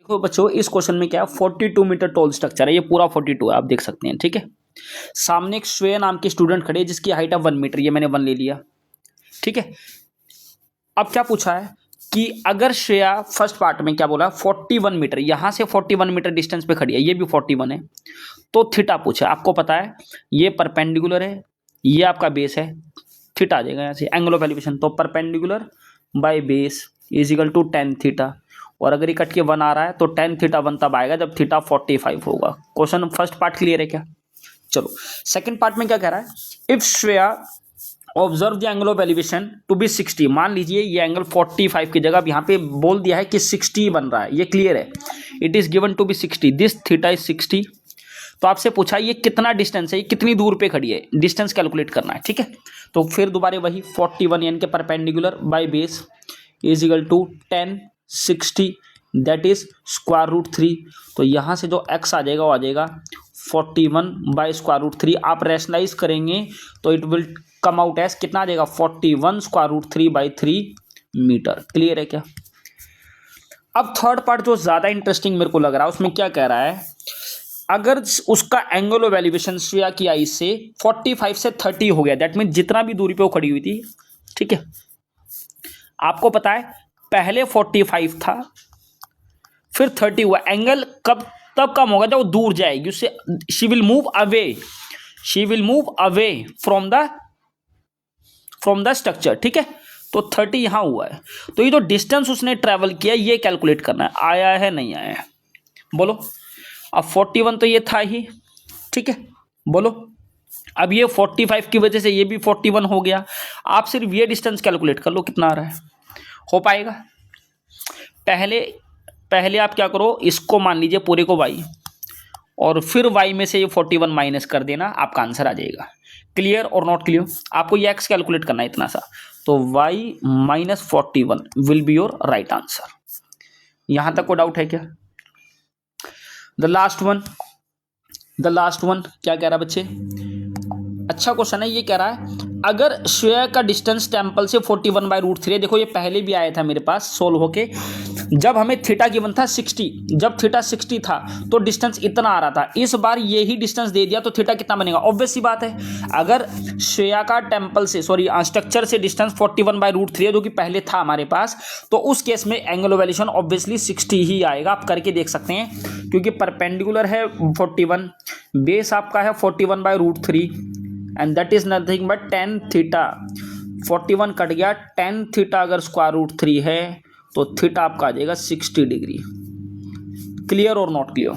तो बच्चों इस क्वेश्चन में क्या है, 42 मीटर टॉल स्ट्रक्चर है, ये पूरा 42 है, आप देख सकते हैं। ठीक है, सामने एक श्रेया नाम की स्टूडेंट खड़ी है जिसकी हाइट है 1 मीटर, ये मैंने 1 ले लिया। ठीक है, अब क्या पूछा है कि अगर श्रेया फर्स्ट पार्ट में क्या बोला 41 मीटर, यहां से 41 मीटर डिस्टेंस पे खड़ी है, ये भी 41 है, तो थीटा पूछा। आपको पता है ये परपेंडिकुलर है, ये आपका बेस है, थीटा आ जाएगा यहाँ से एंगल ऑफ एलिवेशन, तो perpendicular by base is equal to tan theta. और अगर ये कट के 1 आ रहा है तो tan थीटा 1 तब आएगा जब थीटा 45 होगा। क्वेश्चन फर्स्ट पार्ट क्लियर है क्या? चलो सेकंड पार्ट में क्या कह रहा है, if Shreya observe the angle of elevation to be 60, मान लीजिए ये एंगल 45 की जगह यहाँ पे बोल दिया है कि 60 बन रहा है, ये क्लियर है, it is given to be 60, this theta is 60। तो आपसे पूछा ये कितना डिस्टेंस है, ये कितनी दूर पे खड़ी है, डिस्टेंस कैलकुलेट करना है। ठीक है, तो फिर दोबारा वही 41 यानी कि perpendicular by base is equal to tan 60 that is √3। तो यहाँ से जो x आ जाएगा वो आ जाएगा 41 बाय √3। आप रैशनलाइज करेंगे तो it will come out as कितना आ जाएगा 41 √3 बाई 3 मीटर। क्लियर है क्या? अब थर्ड पार्ट जो ज़्यादा इंटरेस्टिंग मेरे को लग रहा है, उसमें क्या कह रहा है, अगर उसका एंगल ऑफ एलिवेशन श्रेया की आई से 45 से 30 हो गया, दैट मीन जितना भी दूरी पे वो खड़ी हुई थी। ठीक है, आपको पता है पहले 45 था फिर 30 हुआ, एंगल कब तब कम होगा जब वो दूर जाएगी उससे, she will move away from the structure. ठीक है, तो 30 यहां हुआ है, तो ये जो डिस्टेंस उसने ट्रेवल किया ये कैलकुलेट करना है, आया है नहीं आया है, बोलो। अब 41 तो ये था ही, ठीक है, बोलो। अब ये 45 की वजह से ये भी 41 हो गया, आप सिर्फ ये डिस्टेंस कैलकुलेट कर लो कितना आ रहा है, हो पाएगा? पहले आप क्या करो, इसको मान लीजिए पूरे को y, और फिर y में से ये 41 माइनस कर देना, आपका आंसर आ जाएगा। क्लियर और नॉट क्लियर? आपको ये x कैलकुलेट करना है इतना सा, तो y minus 41 will be your right answer. यहां तक को डाउट है क्या? द लास्ट वन क्या कह रहा है बच्चे, अच्छा क्वेश्चन है। ये कह रहा है अगर श्रेया का डिस्टेंस टेम्पल से 41/√3, देखो ये पहले भी आया था मेरे पास सोल्व होके, जब हमें थीटा गिवन था 60, जब थीटा 60 था तो डिस्टेंस इतना आ रहा था, इस बार यही डिस्टेंस दे दिया तो थीटा कितना बनेगा? ऑब्वियस सी बात है, अगर श्रेया का टेम्पल से स्ट्रक्चर से डिस्टेंस 41/√3 है जो कि पहले था हमारे पास, तो उस केस में एंगल ऑफ एलिवेशन ऑब्वियसली 60 ही आएगा। आप करके देख सकते हैं, क्योंकि परपेंडिकुलर है 41, बेस आपका है 41/√3 and that is nothing but tan theta. 41 cut गया, tan थीटा अगर √3 है तो थीटा आपका आ जाएगा 60 डिग्री। क्लियर और नॉट क्लियर?